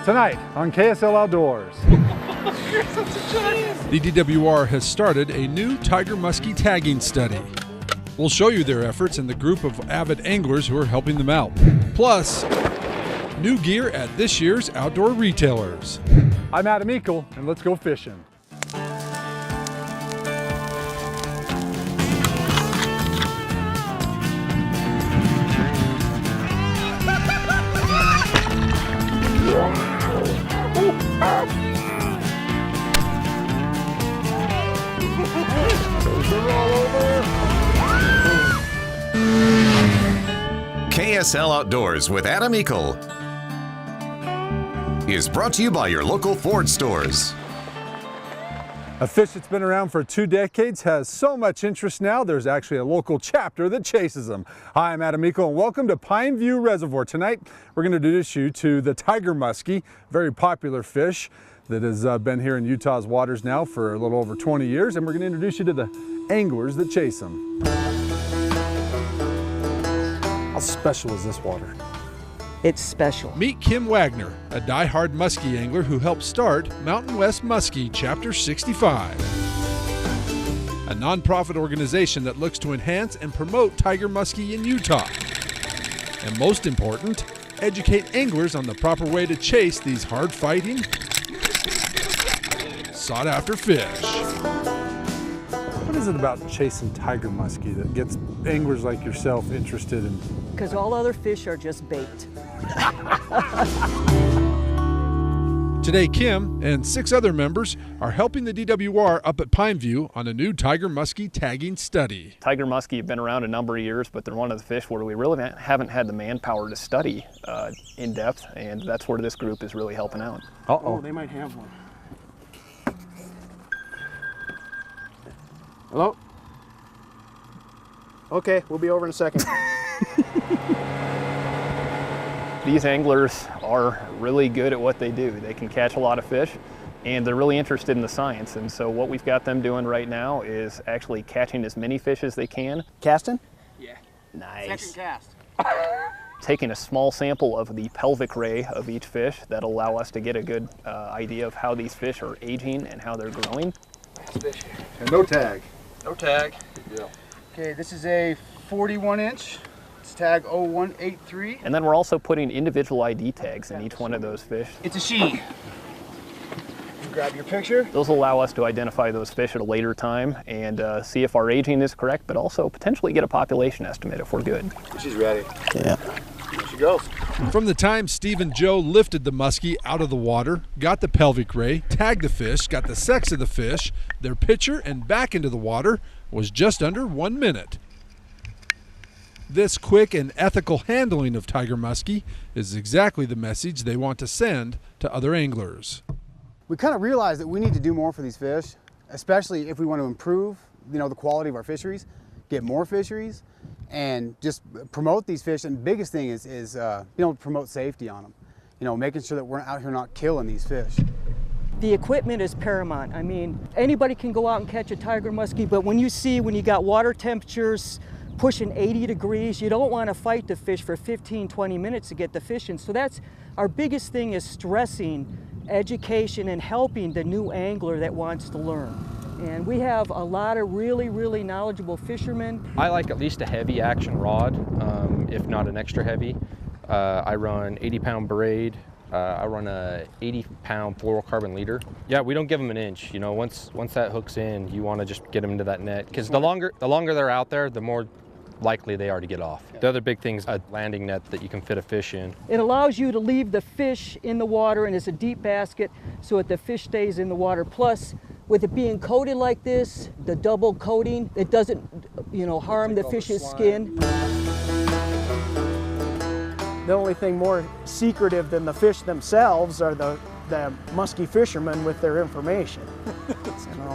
Tonight on KSL Outdoors. The DWR has started a new tiger muskie tagging study. We'll show you their efforts and the group of avid anglers who are helping them out. Plus, new gear at this year's outdoor retailers. I'm Adam Eakle, and let's go fishing. KSL Outdoors with Adam Eakle is brought to you by your local Ford stores. A fish that's been around for 2 decades has so much interest now, there's actually a local chapter that chases them. Hi, I'm Adam Eakle, and welcome to Pine View Reservoir. Tonight, we're going to introduce you to the tiger muskie, very popular fish that has been here in Utah's waters now for a little over 20 years, and we're going to introduce you to the anglers that chase them. How special is this water? It's special. Meet Kim Wagner, a die-hard muskie angler who helped start Mountain West Muskie Chapter 65, a nonprofit organization that looks to enhance and promote tiger muskie in Utah. And most important, educate anglers on the proper way to chase these hard-fighting, sought-after fish. What is it about chasing tiger muskie that gets anglers like yourself interested in? Because all other fish are just bait. Today, Kim and 6 other members are helping the DWR up at Pine View on a new tiger muskie tagging study. Tiger muskie have been around a number of years, but they're one of the fish where we really haven't had the manpower to study in depth, and that's where this group is really helping out. Oh, they might have one. Hello? Okay, we'll be over in a second. These anglers are really good at what they do. They can catch a lot of fish, and they're really interested in the science. And so what we've got them doing right now is actually catching as many fish as they can. Casting? Yeah. Nice. Second cast. Taking a small sample of the pelvic ray of each fish that'll allow us to get a good idea of how these fish are aging and how they're growing. Fish. And no tag. No tag. Good deal. Okay, this is a 41-inch. It's tag 0183. And then we're also putting individual ID tags in each one of those fish. It's a she. Grab your picture. Those will allow us to identify those fish at a later time and see if our aging is correct, but also potentially get a population estimate if we're good. She's ready. Yeah. Here she goes. From the time Steve and Joe lifted the muskie out of the water, got the pelvic ray, tagged the fish, got the sex of the fish, their picture, and back into the water was just under 1 minute. This quick and ethical handling of tiger muskie is exactly the message they want to send to other anglers. We kind of realize that we need to do more for these fish, especially if we want to improve, the quality of our fisheries, get more fisheries, and just promote these fish. And the biggest thing is promote safety on them. Making sure that we're out here not killing these fish. The equipment is paramount. I mean, anybody can go out and catch a tiger muskie, but when you got water temperatures pushing 80 degrees, you don't want to fight the fish for 15, 20 minutes to get the fish in. So that's our biggest thing, is stressing education and helping the new angler that wants to learn. And we have a lot of really, really knowledgeable fishermen. I like at least a heavy action rod, if not an extra heavy. I run 80-pound braid. I run a 80-pound fluorocarbon leader. Yeah, we don't give them an inch. Once that hooks in, you want to just get them into that net, because the longer they're out there, the more likely they are to get off. The other big thing is a landing net that you can fit a fish in. It allows you to leave the fish in the water, and it's a deep basket so that the fish stays in the water. Plus, with it being coated like this, the double coating, it doesn't harm the fish's skin. The only thing more secretive than the fish themselves are the muskie fishermen with their information.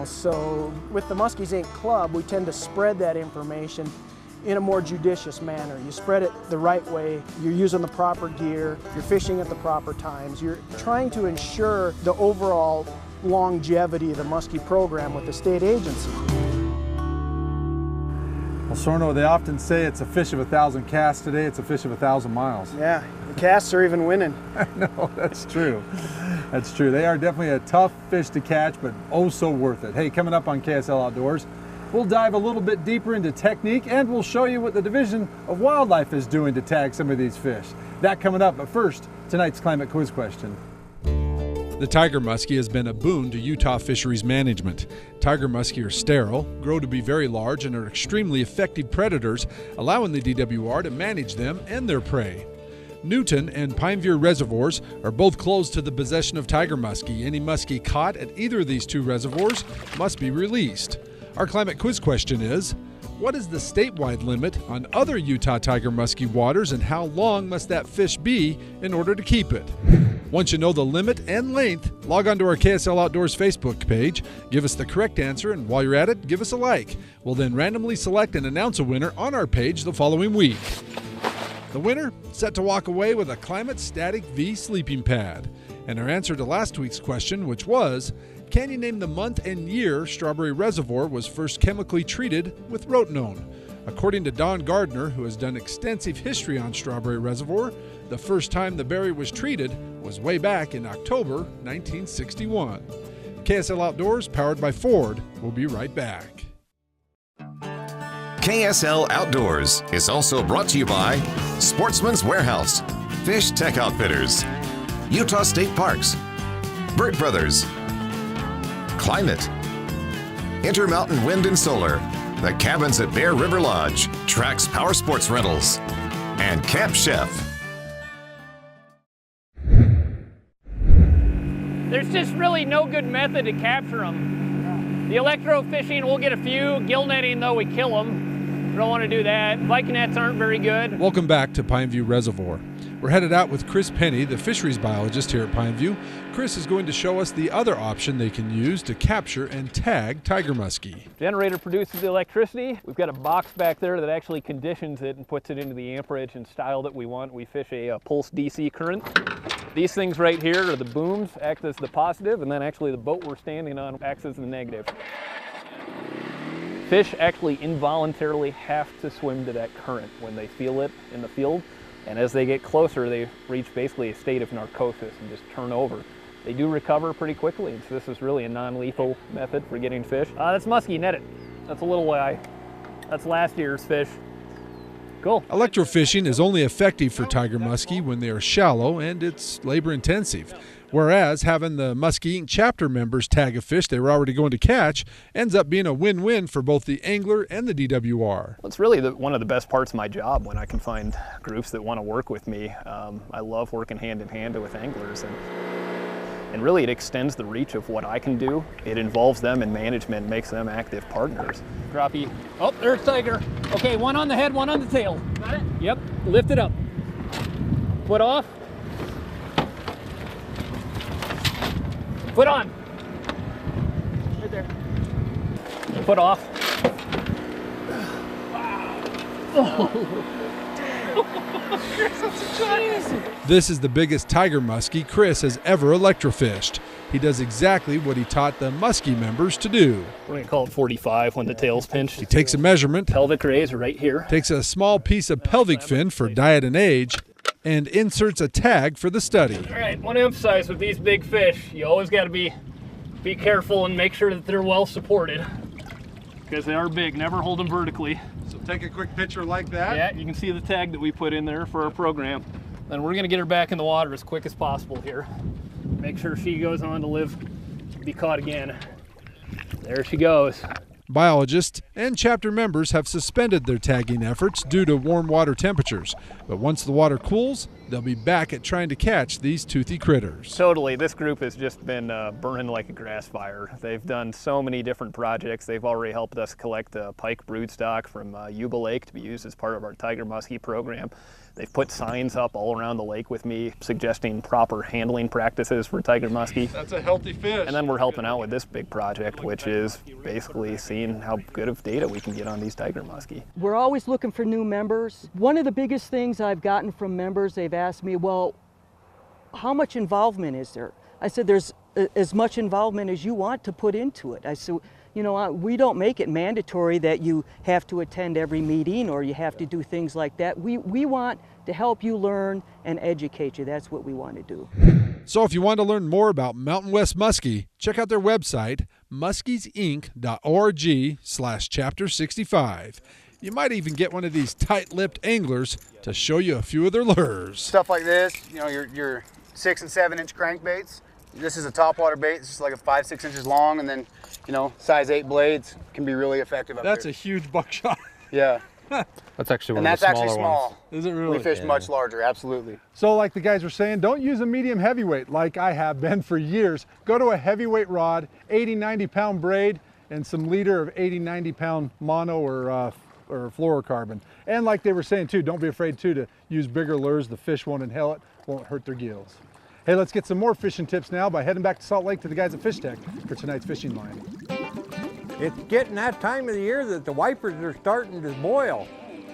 So with the Muskies Inc. Club, we tend to spread that information in a more judicious manner. You spread it the right way, you're using the proper gear, you're fishing at the proper times, you're trying to ensure the overall longevity of the muskie program with the state agency. Well, Sorno, they often say it's a fish of 1,000 casts today, it's a fish of 1,000 miles. Yeah, Casts are even winning. No, that's true. That's true. They are definitely a tough fish to catch, but oh so worth it. Hey, coming up on KSL Outdoors, we'll dive a little bit deeper into technique, and we'll show you what the Division of Wildlife is doing to tag some of these fish. That coming up, but first, tonight's climate quiz question. The tiger muskie has been a boon to Utah fisheries management. Tiger muskie are sterile, grow to be very large, and are extremely effective predators, allowing the DWR to manage them and their prey. Newton and Pineview reservoirs are both closed to the possession of tiger muskie. Any muskie caught at either of these two reservoirs must be released. Our climate quiz question is, what is the statewide limit on other Utah tiger muskie waters, and how long must that fish be in order to keep it? Once you know the limit and length, log on to our KSL Outdoors Facebook page, give us the correct answer, and while you're at it, give us a like. We'll then randomly select and announce a winner on our page the following week. The winner set to walk away with a Climate Static V sleeping pad. And our answer to last week's question, which was, can you name the month and year Strawberry Reservoir was first chemically treated with rotenone? According to Don Gardner, who has done extensive history on Strawberry Reservoir, the first time the berry was treated was way back in October 1961. KSL Outdoors, powered by Ford, will be right back. KSL Outdoors is also brought to you by Sportsman's Warehouse, Fish Tech Outfitters, Utah State Parks, Burt Brothers, Climate, Intermountain Wind and Solar, the Cabins at Bear River Lodge, Trax Power Sports Rentals, and Camp Chef. There's just really no good method to capture them. The electrofishing, we'll get a few. Gill netting, though, we kill them. We don't want to do that. Viking nets aren't very good. Welcome back to Pineview Reservoir. We're headed out with Chris Penny, the fisheries biologist here at Pineview. Chris is going to show us the other option they can use to capture and tag tiger muskie. Generator produces the electricity. We've got a box back there that actually conditions it and puts it into the amperage and style that we want. We fish a pulse DC current. These things right here are the booms, act as the positive, and then actually the boat we're standing on acts as the negative. Fish actually involuntarily have to swim to that current when they feel it in the field. And as they get closer, they reach basically a state of narcosis and just turn over. They do recover pretty quickly, and so this is really a non-lethal method for getting fish. That's muskie netted. That's a little guy. That's last year's fish. Cool. Electrofishing is only effective for tiger muskie when they are shallow and it's labor intensive. Whereas having the Muskie Inc. chapter members tag a fish they were already going to catch ends up being a win-win for both the angler and the DWR. Well, it's really one of the best parts of my job when I can find groups that want to work with me. I love working hand in hand with anglers, and really it extends the reach of what I can do. It involves them in management, makes them active partners. Crappie. Oh, there's tiger. Okay, one on the head, one on the tail. Got it? Yep, lift it up. Foot off. Foot on. Right there. Foot off. Wow. Oh. This is the biggest tiger muskie Chris has ever electrofished. He does exactly what he taught the muskie members to do. We're going to call it 45 when the tail's pinched. He takes a measurement, pelvic raise right here, takes a small piece of pelvic fin for diet and age, and inserts a tag for the study. All right, I want to emphasize with these big fish, you always got to be careful and make sure that they're well supported, because they are big. Never hold them vertically. So take a quick picture like that. Yeah, you can see the tag that we put in there for our program. Then we're going to get her back in the water as quick as possible here. Make sure she goes on to live to be caught again. There she goes. Biologists and chapter members have suspended their tagging efforts due to warm water temperatures, but once the water cools, they'll be back at trying to catch these toothy critters. Totally, this group has just been burning like a grass fire. They've done so many different projects. They've already helped us collect pike broodstock from Eakle Lake to be used as part of our tiger muskie program. They've put signs up all around the lake with me suggesting proper handling practices for tiger muskie. That's a healthy fish. And then we're helping out with this big project, which is basically seeing how good of data we can get on these tiger muskie. We're always looking for new members. One of the biggest things I've gotten from members, they've asked me, well, how much involvement is there? I said, there's as much involvement as you want to put into it. I said, You know, we don't make it mandatory that you have to attend every meeting or you have to do things like that. We want to help you learn and educate you. That's what we want to do. So if you want to learn more about Mountain West Muskie, check out their website, muskiesink.org/chapter65. You might even get one of these tight-lipped anglers to show you a few of their lures. Stuff like this, you know, your 6 and 7 inch crankbaits. This is a topwater bait. It's just like a 5-6 inches long, and then, you know, size 8 blades can be really effective up That's there. a huge buckshot. Yeah. That's actually And one of that's the smaller actually small. ones. Is it really? We fish much larger, absolutely. So like the guys were saying, don't use a medium heavyweight like I have been for years. Go to a heavyweight rod, 80, 90 pound braid, and some leader of 80, 90 pound mono or fluorocarbon. And like they were saying too, don't be afraid too to use bigger lures. The fish won't inhale it, won't hurt their gills. Hey, let's get some more fishing tips now by heading back to Salt Lake to the guys at Fish Tech for tonight's fishing line. It's getting that time of the year that the wipers are starting to boil.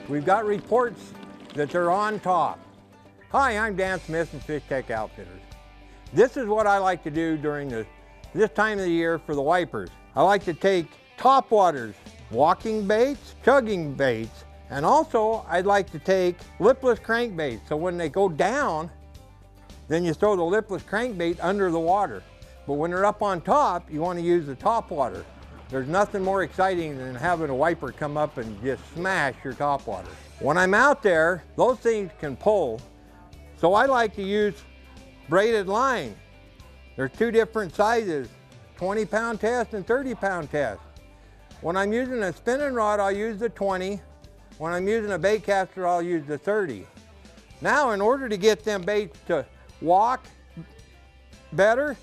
We've got reports that they're on top. Hi, I'm Dan Smith from Fish Tech Outfitters. This is what I like to do during this time of the year for the wipers. I like to take top waters, walking baits, chugging baits, and also I'd like to take lipless crankbaits. So when they go down, then you throw the lipless crankbait under the water. But when they're up on top, you want to use the top water. There's nothing more exciting than having a wiper come up and just smash your topwater. When I'm out there, those things can pull, so I like to use braided line. There's 2 different sizes, 20-pound test and 30-pound test. When I'm using a spinning rod, I'll use the 20. When I'm using a bait caster, I'll use the 30. Now, in order to get them baits to walk better,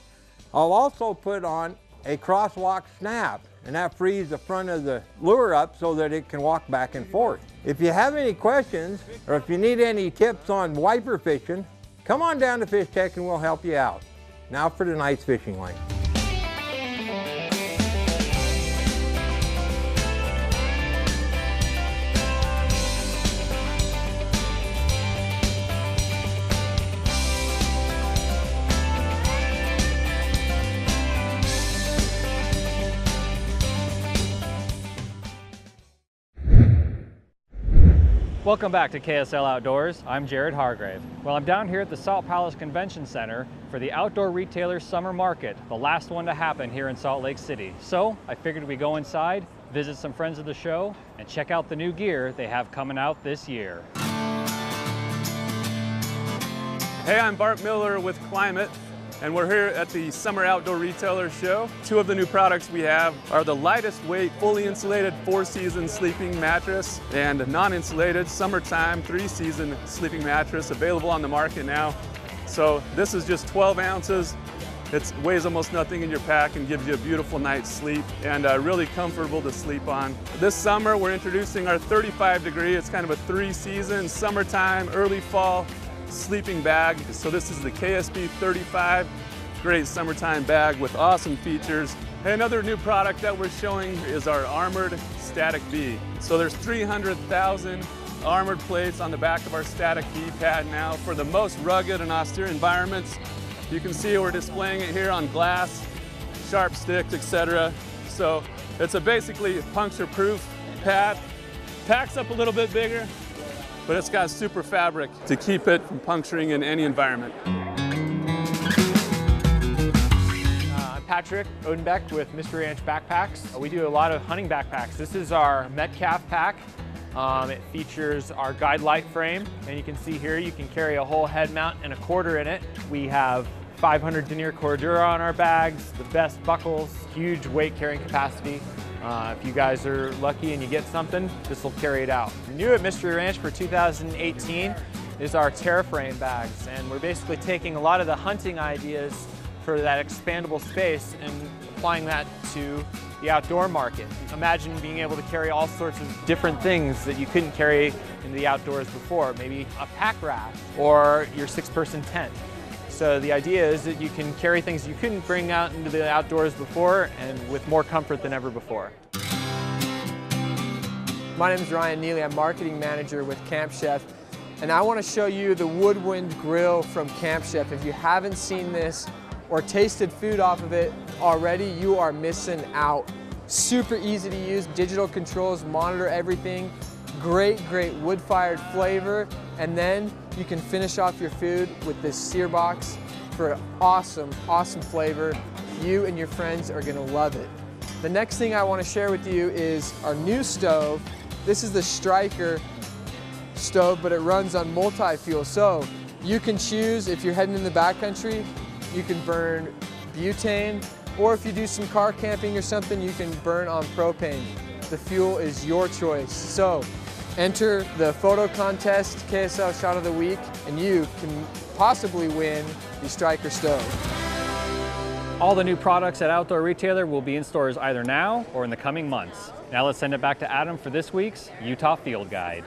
I'll also put on a crosswalk snap, and that frees the front of the lure up so that it can walk back and forth. If you have any questions or if you need any tips on wiper fishing, come on down to Fish Tech and we'll help you out. Now for tonight's fishing line. Welcome back to KSL Outdoors. I'm Jared Hargrave. Well, I'm down here at the Salt Palace Convention Center for the Outdoor Retailer Summer Market, the last one to happen here in Salt Lake City. So I figured we'd go inside, visit some friends of the show, and check out the new gear they have coming out this year. Hey, I'm Bart Miller with Climate, and we're here at the Summer Outdoor Retailer Show. 2 of the new products we have are the lightest weight, fully insulated 4-season sleeping mattress and non-insulated summertime 3-season sleeping mattress available on the market now. So this is just 12 ounces. It weighs almost nothing in your pack and gives you a beautiful night's sleep and really comfortable to sleep on. This summer we're introducing our 35 degree. It's kind of a 3-season summertime, early fall sleeping bag. So this is the KSB 35, great summertime bag with awesome features. Hey, another new product that we're showing is our armored static bee. So there's 300,000 armored plates on the back of our static bee pad now for the most rugged and austere environments. You can see we're displaying it here on glass, sharp sticks, etc. So it's a basically puncture-proof pad. Packs up a little bit bigger, but it's got super fabric to keep it from puncturing in any environment. I'm Patrick Odenbeck with Mystery Ranch Backpacks. We do a lot of hunting backpacks. This is our Metcalf pack. It features our guide light frame, and you can see here you can carry a whole head mount and a quarter in it. We have 500 denier Cordura on our bags, the best buckles, huge weight carrying capacity. If you guys are lucky and you get something, this will carry it out. New at Mystery Ranch for 2018 is our TerraFrame bags, and we're basically taking a lot of the hunting ideas for that expandable space and applying that to the outdoor market. Imagine being able to carry all sorts of different things that you couldn't carry in the outdoors before, maybe a pack raft or your 6-person tent. So the idea is that you can carry things you couldn't bring out into the outdoors before and with more comfort than ever before. My name is Ryan Neely. I'm marketing manager with Camp Chef, and I want to show you the Woodwind Grill from Camp Chef. If you haven't seen this or tasted food off of it already, you are missing out. Super easy to use, digital controls, monitor everything. Great wood-fired flavor. And then you can finish off your food with this sear box for an awesome flavor. You and your friends are gonna love it. The next thing I wanna share with you is our new stove. This is the Striker stove, but it runs on multi-fuel. So you can choose, if you're heading in the backcountry, you can burn butane, or if you do some car camping or something, you can burn on propane. The fuel is your choice. So enter the photo contest, KSL Shot of the Week, and you can possibly win the Striker stove. All the new products at Outdoor Retailer will be in stores either now or in the coming months. Now let's send it back to Adam for this week's Utah Field Guide.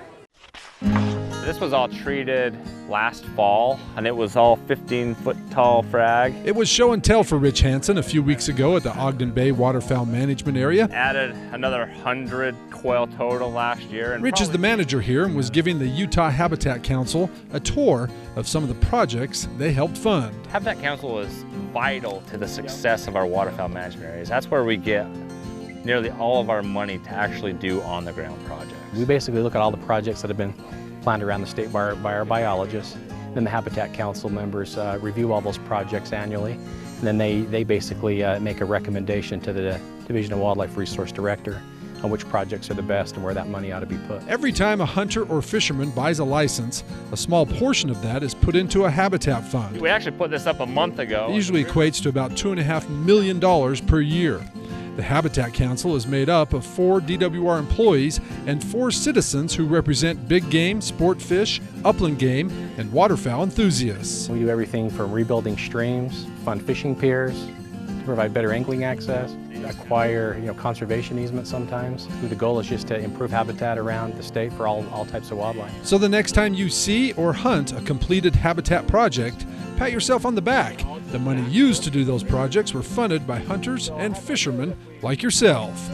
This was all treated last fall, and it was all 15-foot tall frag. It was show and tell for Rich Hansen a few weeks ago at the Ogden Bay Waterfowl Management Area. Added another 100 quail total last year. And Rich is the manager here and was giving the Utah Habitat Council a tour of some of the projects they helped fund. Habitat Council is vital to the success of our waterfowl management areas. That's where we get nearly all of our money to actually do on-the-ground projects. We basically look at all the projects that have been planned around the state by our biologists. Then the Habitat Council members review all those projects annually. And then they basically make a recommendation to the Division of Wildlife Resource Director on which projects are the best and where that money ought to be put. Every time a hunter or fisherman buys a license, a small portion of that is put into a habitat fund. We actually put this up a month ago. It usually equates to about $2.5 million per year. The Habitat Council is made up of 4 DWR employees and 4 citizens who represent big game, sport fish, upland game, and waterfowl enthusiasts. We do everything from rebuilding streams, fund fishing piers, to provide better angling access, acquire conservation easements sometimes. The goal is just to improve habitat around the state for all types of wildlife. So the next time you see or hunt a completed habitat project, pat yourself on the back. The money used to do those projects were funded by hunters and fishermen like yourself.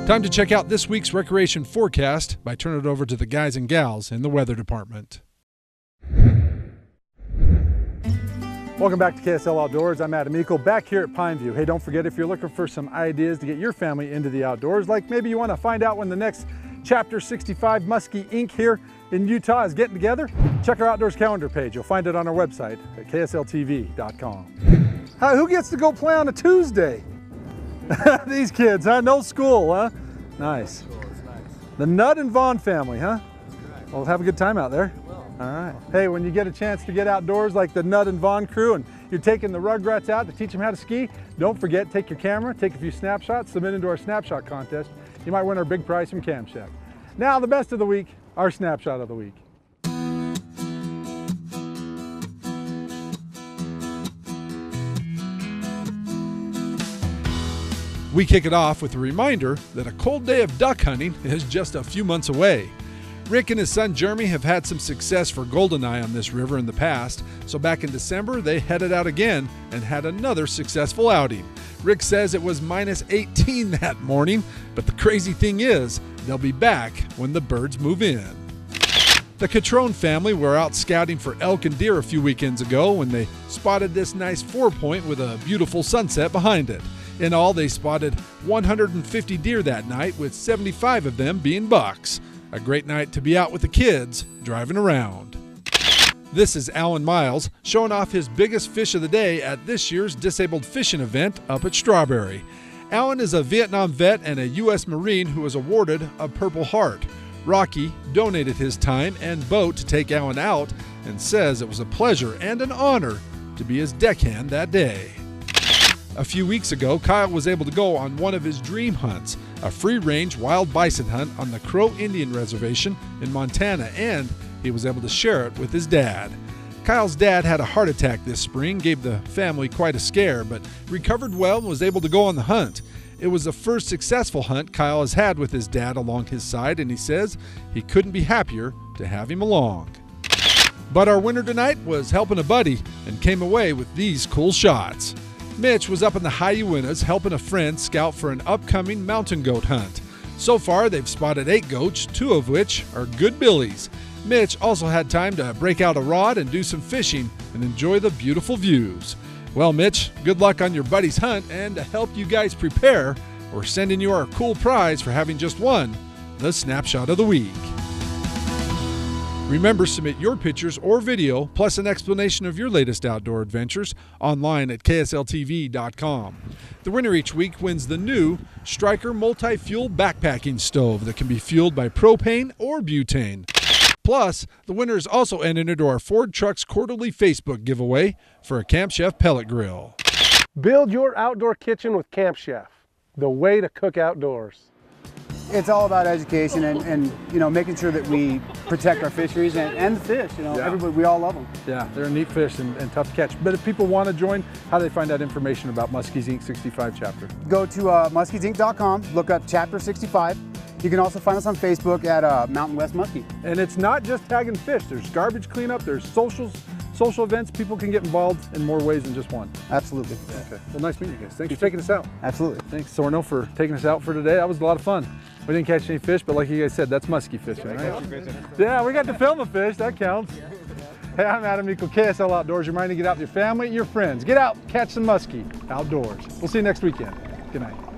Time to check out this week's recreation forecast by turning it over to the guys and gals in the weather department. Welcome back to KSL Outdoors. I'm Adam Eakle, back here at Pineview. Hey, don't forget, if you're looking for some ideas to get your family into the outdoors, like maybe you want to find out when the next Chapter 65 Muskie Inc. here in Utah is getting together, check our outdoors calendar page. You'll find it on our website at ksltv.com. Who gets to go play on a Tuesday? These kids, huh? No school, huh? Nice. The Nutt and Vaughn family, huh? Well, have a good time out there. All right. Hey, when you get a chance to get outdoors like the Nutt and Vaughn crew and you're taking the Rugrats out to teach them how to ski, don't forget, take your camera, take a few snapshots, submit into our snapshot contest. You might win our big prize from Camp Chef. Now, the best of the week, our snapshot of the week. We kick it off with a reminder that a cold day of duck hunting is just a few months away. Rick and his son Jeremy have had some success for goldeneye on this river in the past, so back in December they headed out again and had another successful outing. Rick says it was minus 18 that morning, but the crazy thing is, they'll be back when the birds move in. The Catrone family were out scouting for elk and deer a few weekends ago when they spotted this nice 4-point with a beautiful sunset behind it. In all, they spotted 150 deer that night, with 75 of them being bucks. A great night to be out with the kids driving around. This is Alan Miles showing off his biggest fish of the day at this year's disabled fishing event up at Strawberry. Alan is a Vietnam vet and a U.S. Marine who was awarded a Purple Heart. Rocky donated his time and boat to take Alan out and says it was a pleasure and an honor to be his deckhand that day. A few weeks ago, Kyle was able to go on one of his dream hunts, a free-range wild bison hunt on the Crow Indian Reservation in Montana, and he was able to share it with his dad. Kyle's dad had a heart attack this spring, gave the family quite a scare, but recovered well and was able to go on the hunt. It was the first successful hunt Kyle has had with his dad along his side, and he says he couldn't be happier to have him along. But our winner tonight was helping a buddy and came away with these cool shots. Mitch was up in the high Uintas helping a friend scout for an upcoming mountain goat hunt. So far, they've spotted 8 goats, 2 of which are good billies. Mitch also had time to break out a rod and do some fishing and enjoy the beautiful views. Well, Mitch, good luck on your buddy's hunt, and to help you guys prepare, or sending you our cool prize for having just won the Snapshot of the Week. Remember, submit your pictures or video, plus an explanation of your latest outdoor adventures, online at ksltv.com. The winner each week wins the new Striker multi-fuel backpacking stove that can be fueled by propane or butane. Plus, the winner is also entered into our Ford Trucks quarterly Facebook giveaway for a Camp Chef pellet grill. Build your outdoor kitchen with Camp Chef, the way to cook outdoors. It's all about education and you know, making sure that we protect our fisheries and the fish. You know, everybody, we all love them. Yeah, they're a neat fish and tough to catch. But if people want to join, how do they find out information about Muskies Inc. 65 chapter? Go to muskiesinc.com, look up Chapter 65. You can also find us on Facebook at Mountain West Muskie. And it's not just tagging fish. There's garbage cleanup, there's social events. People can get involved in more ways than just one. Absolutely. Okay. Well, nice meeting you guys. Thanks for taking us out. Absolutely. Thanks, Sorno, for taking us out for today. That was a lot of fun. We didn't catch any fish, but like you guys said, that's muskie fishing, right? Yeah, we got to film a fish. That counts. Hey, I'm Adam Eakle, KSL Outdoors. Reminding you to get out with your family and your friends. Get out, catch some muskie outdoors. We'll see you next weekend. Good night.